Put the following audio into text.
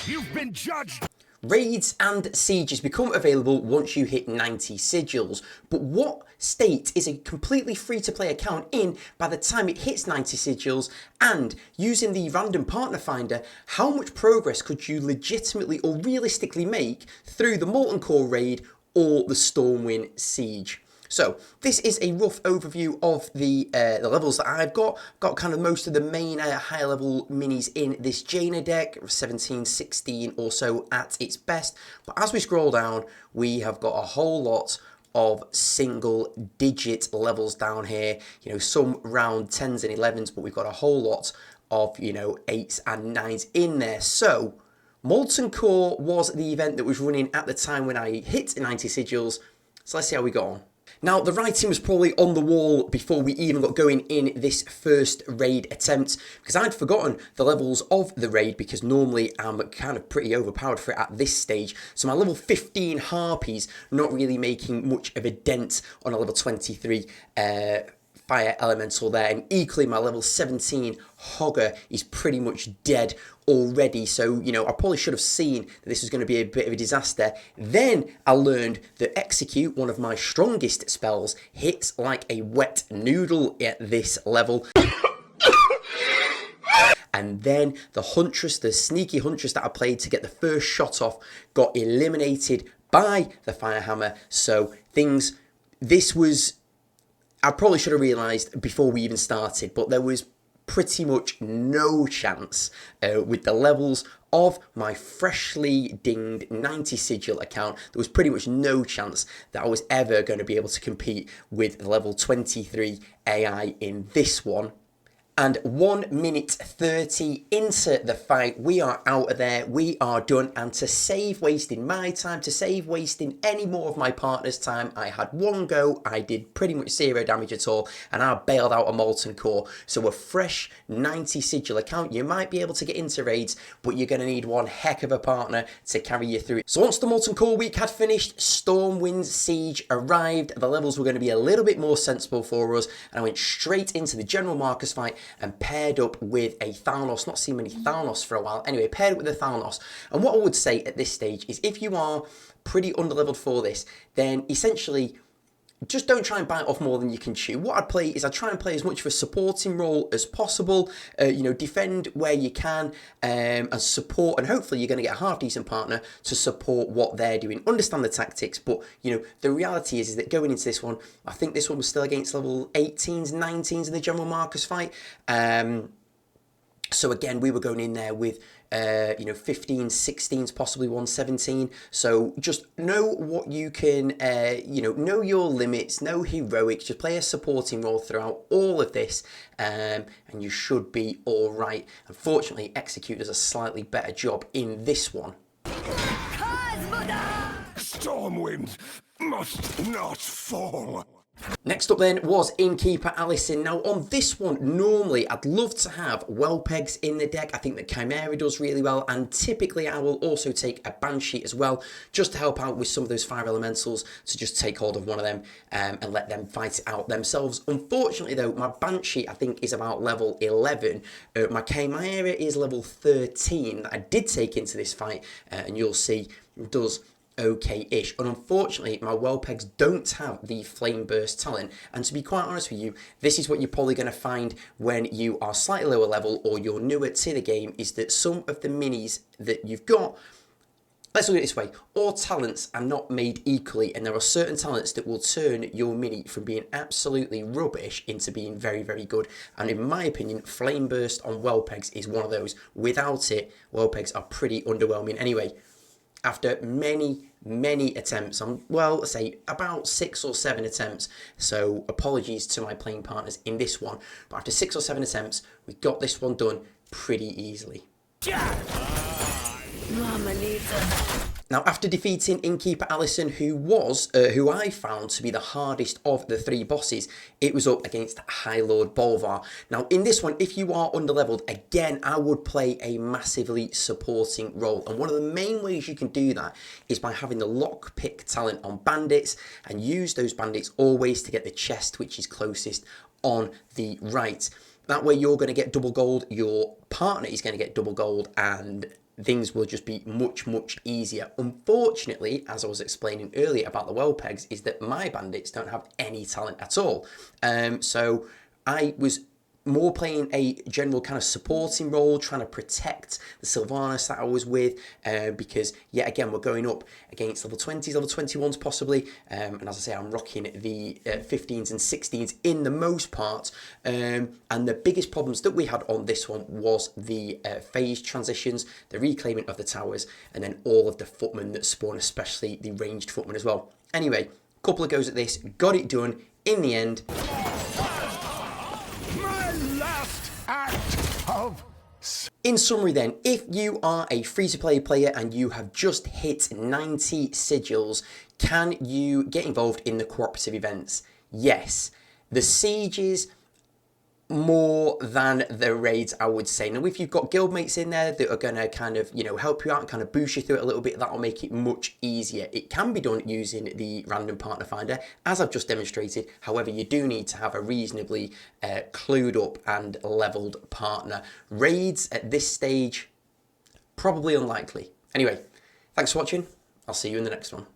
You've been judged! Raids and sieges become available once you hit 90 sigils, but what state is a completely free-to-play account in by the time it hits 90 sigils? And using the random partner finder, how much progress could you legitimately or realistically make through the Molten Core raid or the Stormwind siege? So this is a rough overview of the levels that I've got. Got kind of most of the main high level minis in this Jaina deck, 17, 16 or so at its best. But as we scroll down, we have got a whole lot of single digit levels down here. You know, some round 10s and 11s, but we've got a whole lot of, you know, 8s and 9s in there. So Molten Core was the event that was running at the time when I hit 90 sigils. So let's see how we got on. Now, the writing was probably on the wall before we even got going in this first raid attempt, because I'd forgotten the levels of the raid, because normally I'm kind of pretty overpowered for it at this stage. So my level 15 Harpies not really making much of a dent on a level 23 fire elemental there, and equally my level 17 Hogger is pretty much dead already. So, you know, I probably should have seen that this was going to be a bit of a disaster. Then I learned that Execute, one of my strongest spells, hits like a wet noodle at this level. And then the Huntress, the sneaky Huntress that I played to get the first shot off, got eliminated by the Firehammer. So this was, I probably should have realised before we even started, but there was pretty much no chance with the levels of my freshly dinged 90 sigil account. There was pretty much no chance that I was ever going to be able to compete with the level 23 AI in this one. And 1 minute 30 into the fight, we are out of there, we are done. And to save wasting my time, to save wasting any more of my partner's time, I had one go, I did pretty much 0 damage at all, and I bailed out a Molten Core. So a fresh 90 sigil account, you might be able to get into raids, but you're going to need one heck of a partner to carry you through. So once the Molten Core week had finished, Stormwind Siege arrived. The levels were going to be a little bit more sensible for us, and I went straight into the General Marcus fight and paired up with a Thalnos. Not seen many Thalnos for a while. Anyway, paired up with a Thalnos. And what I would say at this stage is, if you are pretty underleveled for this, then essentially just don't try and bite off more than you can chew. What I'd play is I'd try and play as much of a supporting role as possible. You know, defend where you can and support, and hopefully you're going to get a half decent partner to support what they're doing. Understand the tactics, but you know, the reality is that going into this one, I think this one was still against level 18s, 19s in the General Marcus fight. So again, we were going in there with, you know, 15s, 16s, possibly 117. So just know what you can, you know your limits, no heroics. Just play a supporting role throughout all of this, and you should be all right. Unfortunately, Execute does a slightly better job in this one. Stormwind must not fall. Next up then was Innkeeper Allison. Now on this one, normally I'd love to have Ojh&x in the deck. I think that Chimera does really well, and typically I will also take a Banshee as well, just to help out with some of those fire elementals, to just take hold of one of them and let them fight it out themselves. Unfortunately though, my Banshee I think is about level 11. My Chimera is level 13 that I did take into this fight, and you'll see does okay-ish. And unfortunately, my Ojh&x don't have the Flame Burst talent. And to be quite honest with you, this is what you're probably going to find when you are slightly lower level or you're newer to the game, is that some of the minis that you've got, let's look at it this way, all talents are not made equally, and there are certain talents that will turn your mini from being absolutely rubbish into being very, very good. And in my opinion, Flame Burst on Ojh&x is one of those. Without it, Ojh&x are pretty underwhelming. Anyway, after many attempts on, well, let's say about 6 or 7 attempts, so apologies to my playing partners in this one, but after 6 or 7 attempts, we got this one done pretty easily. Mama needs it. Now, after defeating Innkeeper Allison, who I found to be the hardest of the 3 bosses, it was up against Highlord Bolvar. Now, in this one, if you are underleveled, again, I would play a massively supporting role. And one of the main ways you can do that is by having the lockpick talent on bandits, and use those bandits always to get the chest, which is closest on the right. That way you're going to get double gold, your partner is going to get double gold, and things will just be much, much easier. Unfortunately, as I was explaining earlier about the well pegs, is that my bandits don't have any talent at all. So I was more playing a general kind of supporting role, trying to protect the Sylvanas that I was with, because, yet again, we're going up against level 20s, level 21s possibly, and as I say, I'm rocking the 15s and 16s in the most part, and the biggest problems that we had on this one was the phase transitions, the reclaiming of the towers, and then all of the footmen that spawn, especially the ranged footmen as well. Anyway, couple of goes at this, got it done in the end. In summary then, if you are a free-to-play player and you have just hit 90 sigils, can you get involved in the cooperative events? Yes. The sieges, more than the raids, I would say. Now, if you've got guildmates in there that are going to kind of, you know, help you out and kind of boost you through it a little bit, that'll make it much easier. It can be done using the random partner finder, as I've just demonstrated. However, you do need to have a reasonably clued up and leveled partner. Raids at this stage, probably unlikely. Anyway, thanks for watching. I'll see you in the next one.